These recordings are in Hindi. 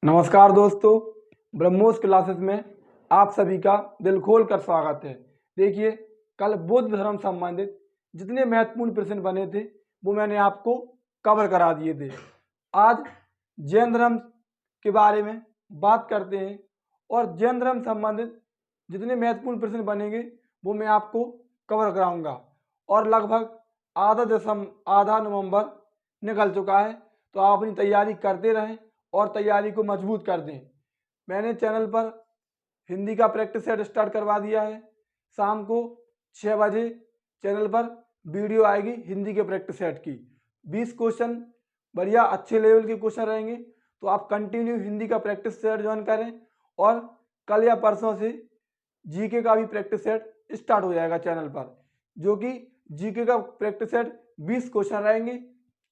नमस्कार दोस्तों, ब्रह्मोस क्लासेस में आप सभी का दिल खोल कर स्वागत है। देखिए, कल बौद्ध धर्म संबंधित जितने महत्वपूर्ण प्रश्न बने थे वो मैंने आपको कवर करा दिए थे। आज जैन धर्म के बारे में बात करते हैं और जैन धर्म संबंधित जितने महत्वपूर्ण प्रश्न बनेंगे वो मैं आपको कवर कराऊंगा। और लगभग आधा नवंबर निकल चुका है, तो आप अपनी तैयारी करते रहें और तैयारी को मजबूत कर दें। मैंने चैनल पर हिंदी का प्रैक्टिस सेट स्टार्ट करवा दिया है। शाम को 6 बजे चैनल पर वीडियो आएगी हिंदी के प्रैक्टिस सेट की। 20 क्वेश्चन बढ़िया अच्छे लेवल के क्वेश्चन रहेंगे, तो आप कंटिन्यू हिंदी का प्रैक्टिस सेट ज्वाइन करें। और कल या परसों से जीके का भी प्रैक्टिस सेट स्टार्ट हो जाएगा चैनल पर, जो कि जीके का प्रैक्टिस सेट 20 क्वेश्चन रहेंगे,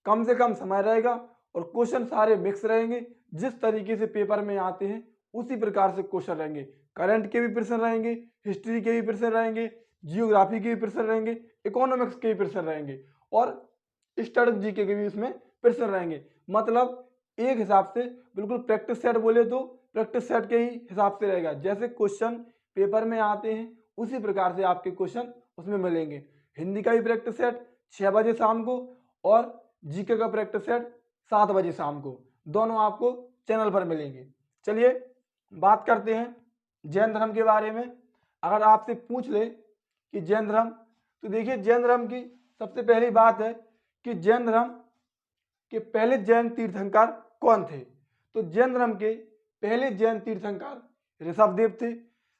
कम से कम समय रहेगा और क्वेश्चन सारे मिक्स रहेंगे। जिस तरीके से पेपर में आते हैं उसी प्रकार से क्वेश्चन रहेंगे। करंट के भी प्रश्न रहेंगे, हिस्ट्री के भी प्रश्न रहेंगे, जियोग्राफी के भी प्रश्न रहेंगे, इकोनॉमिक्स के भी प्रश्न रहेंगे और स्टैटिक जीके के भी उसमें प्रश्न रहेंगे। मतलब एक हिसाब से बिल्कुल प्रैक्टिस सेट बोले तो प्रैक्टिस सेट के ही हिसाब से रहेगा। जैसे क्वेश्चन पेपर में आते हैं उसी प्रकार से आपके क्वेश्चन उसमें मिलेंगे। हिंदी का भी प्रैक्टिस सेट 6 बजे शाम को और जीके का प्रैक्टिस सेट 7 बजे शाम को, दोनों आपको चैनल पर मिलेंगे। चलिए बात करते हैं जैन धर्म के बारे में। अगर आपसे पूछ ले कि जैन धर्म, तो देखिए जैन धर्म की सबसे पहली बात है कि जैन धर्म के पहले जैन तीर्थंकर कौन थे। तो जैन धर्म के पहले जैन तीर्थंकर ऋषभदेव थे।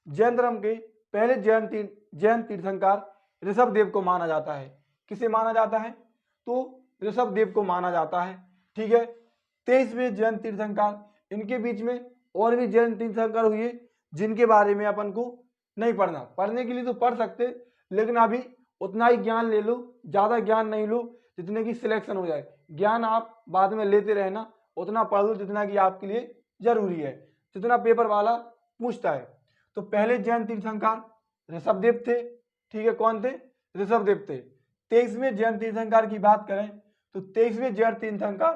जैन धर्म के पहले जैन तीर्थंकर ऋषभदेव को माना जाता है। किसे माना जाता है? तो ऋषभदेव को माना जाता है। ठीक है। 23वें जैन तीर्थंकर, इनके बीच में और भी जैन तीर्थंकर हुए जिनके बारे में अपन को नहीं पढ़ना। पढ़ने के लिए तो पढ़ सकते, लेकिन अभी उतना ही ज्ञान ले लो, ज्यादा ज्ञान नहीं लो जितने की सिलेक्शन हो जाए। ज्ञान आप बाद में लेते रहना, उतना पढ़ लो जितना कि आपके लिए जरूरी है, जितना पेपर वाला पूछता है। तो पहले जैन तीर्थंकर ऋषभदेव थे। ठीक है, कौन थे? ऋषभदेव थे। 23वें जैन तीर्थंकर की बात करें तो 23वें जैन तीर्थंकर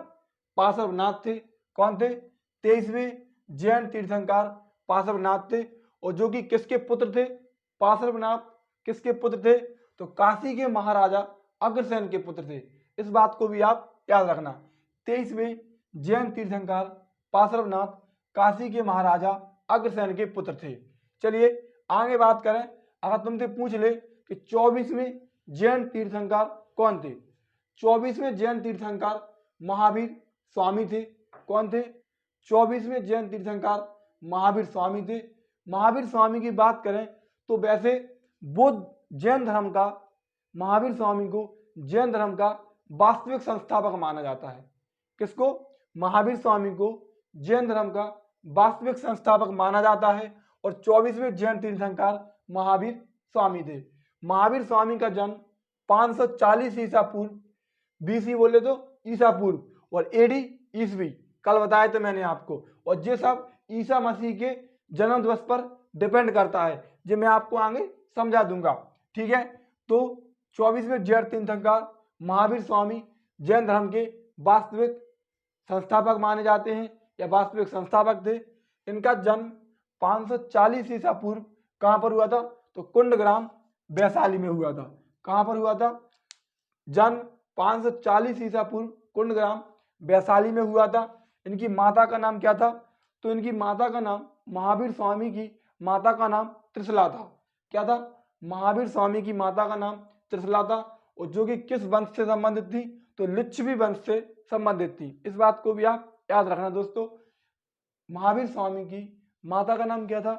पार्श्वनाथ थे। कौन थे? 23वें जैन तीर्थंकर पार्श्वनाथ थे। और जो कि किसके पुत्र थे? पार्श्वनाथ किसके पुत्र थे? तो काशी के महाराजा अग्रसेन के पुत्र थे। इस बात को भी आप याद रखना। 23वें जैन तीर्थंकर पार्श्वनाथ काशी के महाराजा अग्रसेन के पुत्र थे। चलिए आगे बात करें। अगर तुमसे पूछ ले कि 24वें जैन तीर्थंकर कौन थे? 24वें जैन तीर्थंकर महावीर स्वामी थे। कौन थे? 24वें जैन तीर्थंकर महावीर स्वामी थे। महावीर स्वामी की बात करें तो वैसे बुद्ध जैन धर्म का, महावीर स्वामी को जैन धर्म का वास्तविक संस्थापक माना जाता है। किसको? महावीर स्वामी को जैन धर्म का वास्तविक संस्थापक माना जाता है। और 24वें जैन तीर्थंकर महावीर स्वामी थे। महावीर स्वामी का जन्म 540 ईसा पूर्व, बीसी बोले तो ईसा पूर्व, और एडी ईसवी, कल बताया था मैंने आपको। और ये सब ईसा मसीह के जन्म दिवस पर डिपेंड करता है, जो मैं आपको आगे समझा दूंगा। ठीक है। तो 24वें जैन तीर्थंकर महावीर स्वामी जैन धर्म के वास्तविक संस्थापक माने जाते हैं या वास्तविक संस्थापक थे। इनका जन्म 540 ईसा पूर्व कहां पर हुआ था? तो कुंडग्राम वैशाली में हुआ था। कहां पर हुआ था? जन्म 540 ईसा पूर्व कुंडग्राम वैशाली में हुआ था। इनकी माता का नाम क्या था? तो इनकी माता का नाम, महावीर स्वामी की माता का नाम त्रिशला था। क्या था? महावीर स्वामी की माता का नाम त्रिशला था। और जो कि किस वंश से संबंधित थी? तो लिच्छवी वंश से संबंधित थी। इस बात को भी आप याद रखना दोस्तों। महावीर स्वामी की माता का नाम क्या था?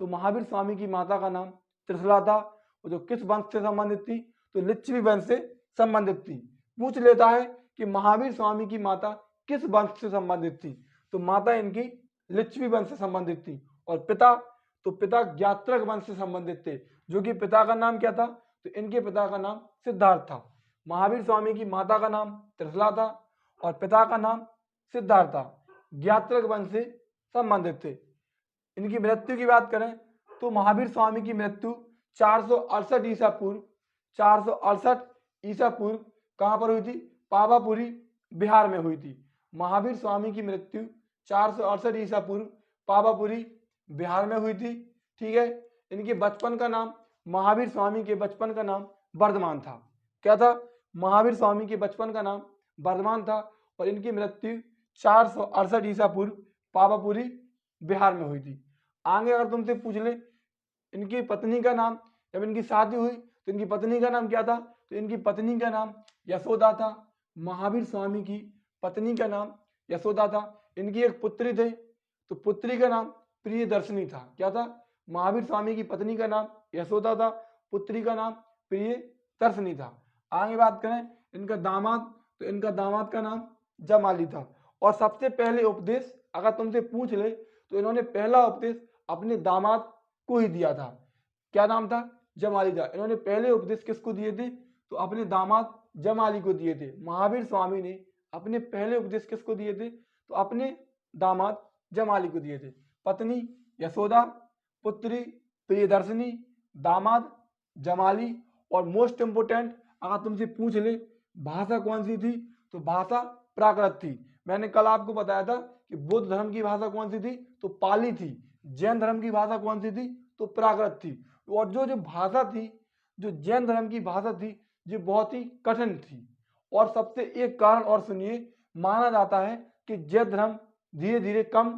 तो महावीर स्वामी की माता का नाम त्रिशला था। और जो किस वंश से संबंधित थी? तो लिच्छवी वंश से संबंधित थी। पूछ लेता है कि महावीर स्वामी की माता किस वंश से संबंधित थी? तो माता इनकी लिच्छवी वंश से संबंधित थी। और पिता, तो पिता ज्ञात्रक वंश से संबंधित थे। जो कि पिता का नाम क्या था? तो इनके पिता का नाम सिद्धार्थ था। महावीर स्वामी की माता का नाम त्रिशला था और पिता का नाम सिद्धार्थ था। ज्ञात्रक वंश से संबंधित थे। इनकी मृत्यु की बात करें तो महावीर स्वामी की मृत्यु 468 ईसा पूर्व, 468 ईसा पूर्व कहां पर हुई थी? पावापुरी बिहार में हुई थी। महावीर स्वामी की मृत्यु 468 ईसा पूर्व पावापुरी बिहार में हुई थी। ठीक है, इनके बचपन का नाम, महावीर स्वामी के बचपन का नाम वर्धमान था। क्या था? महावीर स्वामी के बचपन का नाम वर्धमान था और इनकी मृत्यु 468 ईसा पूर्व पावापुरी बिहार में हुई थी। आगे अगर तुमसे पूछ ले इनकी पत्नी का नाम, जब इनकी शादी हुई तो इनकी पत्नी का नाम क्या था? तो इनकी पत्नी का नाम यशोदा था। महावीर स्वामी की पत्नी का नाम यशोदा था। इनकी एक पुत्री थे, तो पुत्री का नाम प्रियदर्शनी था। क्या था? महावीर स्वामी की पत्नी का नाम यशोदा था, पुत्री का नाम प्रियदर्शनी था। आगे बात करें इनका दामाद, तो इनका दामाद का नाम जमाली था। और सबसे पहले उपदेश अगर तुमसे पूछ ले तो इन्होंने पहला उपदेश अपने दामाद को ही दिया था। क्या नाम था? जमाली था। इन्होंने पहले उपदेश किसको दिए थे? तो अपने दामाद जमाली को दिए थे। महावीर स्वामी ने अपने पहले उपदेश किसको दिए थे? तो अपने दामाद जमाली को दिए थे। पत्नी यशोदा, पुत्री प्रियदर्शनी, दामाद जमाली, और मोस्ट इंपोर्टेंट अगर तुमसे पूछ ले भाषा कौन सी थी, तो भाषा प्राकृत थी। मैंने कल आपको बताया था कि बौद्ध धर्म की भाषा कौन सी थी? तो पाली थी। जैन धर्म की भाषा कौन सी थी? तो प्राकृत थी। और जो भाषा थी, जो जैन धर्म की भाषा थी, जो बहुत ही कठिन थी। और सबसे एक कारण और सुनिए, माना जाता है कि जैन धर्म धीरे धीरे कम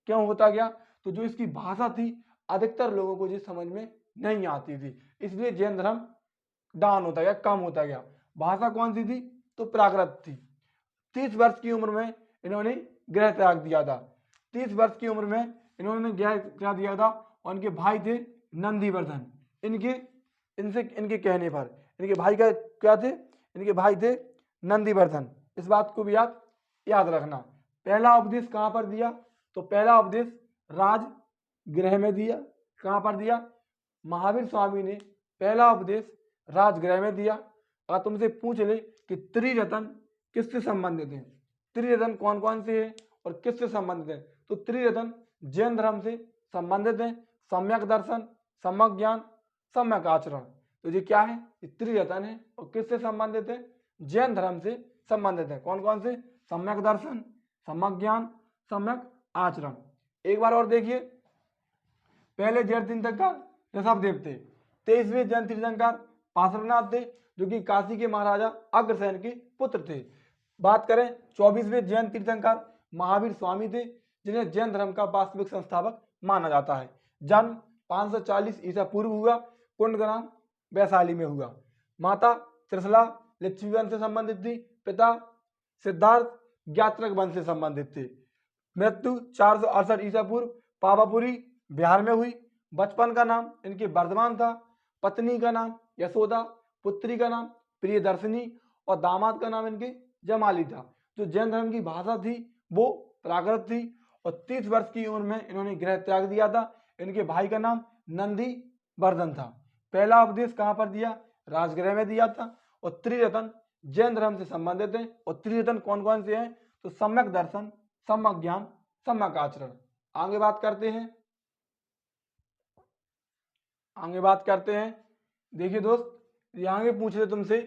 क्यों होता गया? तो जो इसकी भाषा थी अधिकतर लोगों को जो समझ में नहीं आती थी, इसलिए जैन धर्म डाउन होता गया, कम होता गया। भाषा कौन सी थी? तो प्राकृत थी। 30 वर्ष की उम्र में इन्होंने गृह त्याग दिया था। 30 वर्ष की उम्र में इन्होंने गृह त्याग दिया था और इनके भाई थे नंदीवर्धन। इनके कहने पर इनके भाई का क्या थे? इनके भाई थे नंदीवर्धन। इस बात को भी आप याद रखना। पहला उपदेश कहाँ पर दिया? तो पहला उपदेश राजगृह में दिया। कहाँ पर दिया? महावीर स्वामी ने पहला उपदेश राजगृह में दिया। अगर तुमसे पूछ ले कि त्रिरत्न किससे संबंधित हैं, त्रिरत्न कौन कौन से हैं और किससे संबंधित हैं, तो त्रिरत्न जैन धर्म से संबंधित हैं। सम्यक दर्शन, सम्यक ज्ञान, सम्यक आचरण। तो ये क्या है? ये त्रिरत्न है और किससे संबंधित है? जैन धर्म से संबंधित है। कौन कौन से? सम्यक दर्शन, सम्यक ज्ञान, सम्यक आचरण। एक बार और देखिए, पहले जैन तीर्थंकर ऋषभदेव थे। 23वें जैन तीर्थंकर पार्श्वनाथ थे, जो कि काशी के महाराजा अग्रसेन के पुत्र थे। बात करें 24वें जैन तीर्थंकर महावीर स्वामी थे, जिन्हें जैन धर्म का वास्तविक संस्थापक माना जाता है। जन्म 540 ईसा पूर्व हुआ, कुंडग्राम वैशाली में हुआ। माता त्रिशला लिच्छवी वंश से संबंधित थी, पिता सिद्धार्थ ज्ञात्रक वंश से संबंधित थे। मृत्यु 468 ईसा पूर्व पावापुरी बिहार में हुई। बचपन का नाम इनके वर्धमान था, पत्नी का नाम यशोदा, पुत्री का नाम प्रियदर्शनी और दामाद का नाम इनके जमाली था। जो जैन धर्म की भाषा थी वो प्राकृत थी और 30 वर्ष की उम्र में इन्होंने गृह त्याग दिया था। इनके भाई का नाम नंदी वर्धन था। पहला उपदेश कहाँ पर दिया? राजगृह में दिया था। और त्रिरत्न जैन धर्म से संबंधित है। और त्रिरत्न कौन कौन से हैं? तो सम्यक दर्शन, सम्यक ज्ञान, सम्यक आचरण। आगे बात करते हैं। देखिए दोस्त, यहाँ के पूछ रहे तुमसे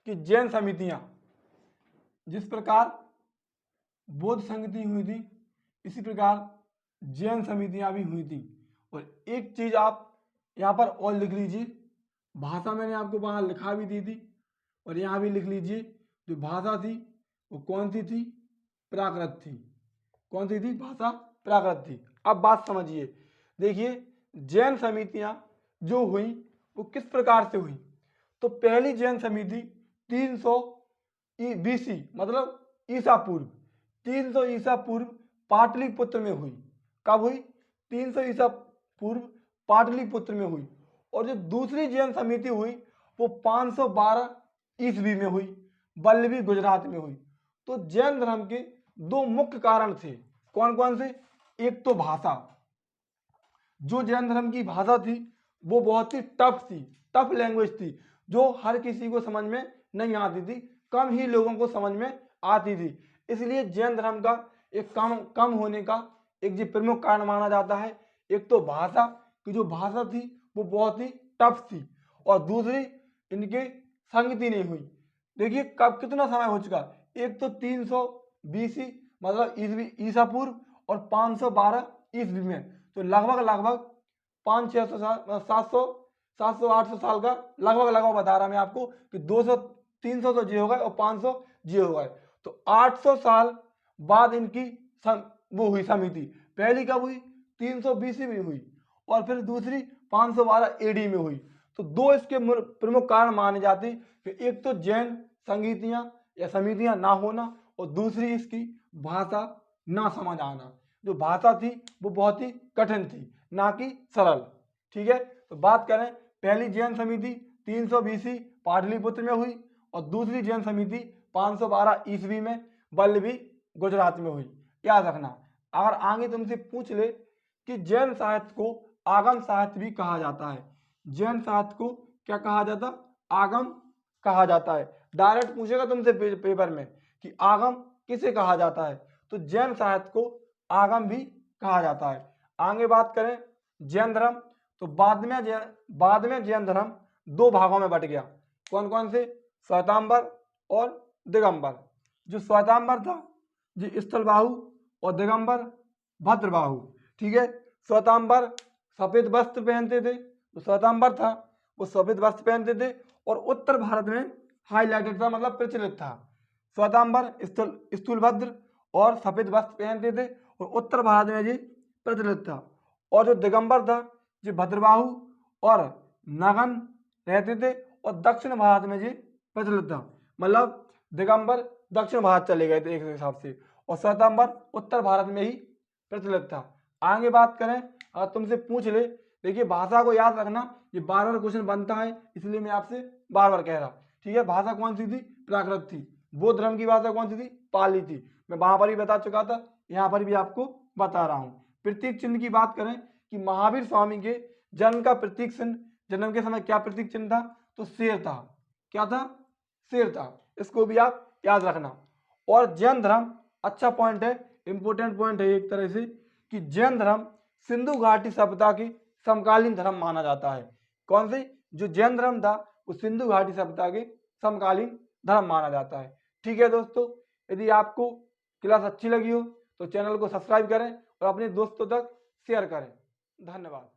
कि जैन समितियां जिस प्रकार बौद्ध संगति हुई थी, इसी प्रकार जैन समितियां भी हुई थी। और एक चीज आप यहाँ पर और लिख लीजिए, भाषा मैंने आपको वहां लिखा भी दी थी और यहाँ भी लिख लीजिए। जो भाषा थी वो कौन सी थी? प्राकृत थी। कौन सी थी? भाषा प्राकृत थी। अब बात समझिए, देखिए जैन समितियां जो हुई वो किस प्रकार से हुई? तो पहली जैन समिति 300 BC मतलब ईसा पूर्व, 300 ईसा पूर्व पाटलिपुत्र में हुई। कब हुई? 300 ईसा पूर्व पाटलिपुत्र में हुई। और जो दूसरी जैन समिति हुई वो 512 ईस्वी में हुई, वल्लभी गुजरात में हुई। तो जैन धर्म के दो मुख्य कारण थे। कौन कौन से? एक तो भाषा, जो जैन धर्म की भाषा थी वो बहुत ही टफ थी, टफ लैंग्वेज थी, जो हर किसी को समझ में नहीं आती थी, कम ही लोगों को समझ में आती थी। इसलिए जैन धर्म का एक कम होने का एक जो प्रमुख कारण माना जाता है, एक तो भाषा की जो भाषा थी वो बहुत ही टफ थी, और दूसरी इनके संगति नहीं हुई। देखिए कब कितना समय हो चुका, एक तो 300 BC मतलब ईसा पूर्व, और 512 ईस्वी में। तो लगभग 500-600 साल, 700-800 साल का लगभग बता रहा मैं आपको कि 200-300 तो जी हो गए और 500 जी हो गए। तो 800 साल बाद इनकी वो हुई समिति। पहली कब हुई? 320 में हुई और फिर दूसरी 512 एडी में हुई। तो दो इसके प्रमुख कारण माने जाते कि एक तो जैन संगीतियां या समितियां ना होना और दूसरी इसकी भाषा ना समझ आना। जो भाषा थी वो बहुत ही कठिन थी, ना कि सरल। ठीक है, तो बात करें पहली जैन समिति 320 पाटलिपुत्र में हुई और दूसरी जैन समिति 512 ईस्वी में वल्लभी गुजरात में हुई। याद रखना, अगर आगे तुमसे पूछ ले कि जैन साहित्य को आगम साहित्य भी कहा जाता है, जैन साहित्य को क्या कहा जाता? आगम कहा जाता है। डायरेक्ट पूछेगा तुमसे पेपर में कि आगम किसे कहा जाता है, तो जैन साहित्य को आगम भी कहा जाता है। आगे बात करें जैन धर्म, तो बाद में जैन धर्म दो भागों में बट गया। कौन कौन से? श्वेतांबर और दिगंबर। जो श्वेतांबर था जो स्थलबाहु और दिगंबर भद्रबाहु। ठीक है, श्वेतांबर सफेद वस्त्र पहनते थे, तो श्वेतांबर था वो सफेद वस्त्र पहनते थे और उत्तर भारत में हाईलाइटेड था, मतलब प्रचलित था। श्वेतांबर स्थूलभद्र और सफेद वस्त्र पहनते थे और उत्तर भारत में ये प्रचलित था। और जो दिगंबर था जो भद्रबाहु और नगन रहते थे और दक्षिण भारत में ये प्रचलित था। मतलब दिगंबर दक्षिण भारत चले गए थे एक हिसाब से और श्वेतांबर उत्तर भारत में ही प्रचलित था। आगे बात करें, अगर तुमसे पूछ ले, देखिए भाषा को याद रखना, ये बार बार क्वेश्चन बनता है इसलिए मैं आपसे बार बार कह रहा। ठीक है, भाषा कौन सी थी? प्राकृत थी। बौद्ध धर्म की भाषा कौन सी थी? पाली थी। मैं वहां पर भी बता चुका था, यहाँ पर भी आपको बता रहा हूँ। प्रतीक चिन्ह की बात करें कि महावीर स्वामी के जन्म का प्रतीक चिन्ह, जन्म के समय क्या प्रतीक चिन्ह था? तो शेर था। क्या था? शेर था। इसको भी आप याद रखना। और जैन धर्म, अच्छा पॉइंट है, इंपोर्टेंट पॉइंट है एक तरह से, कि जैन धर्म सिंधु घाटी सभ्यता की समकालीन धर्म माना जाता है। कौन से? जो जैन धर्म था वो सिंधु घाटी सभ्यता के समकालीन धर्म माना जाता है। ठीक है दोस्तों, यदि आपको क्लास अच्छी लगी हो तो चैनल को सब्सक्राइब करें और अपने दोस्तों तक शेयर करें। धन्यवाद।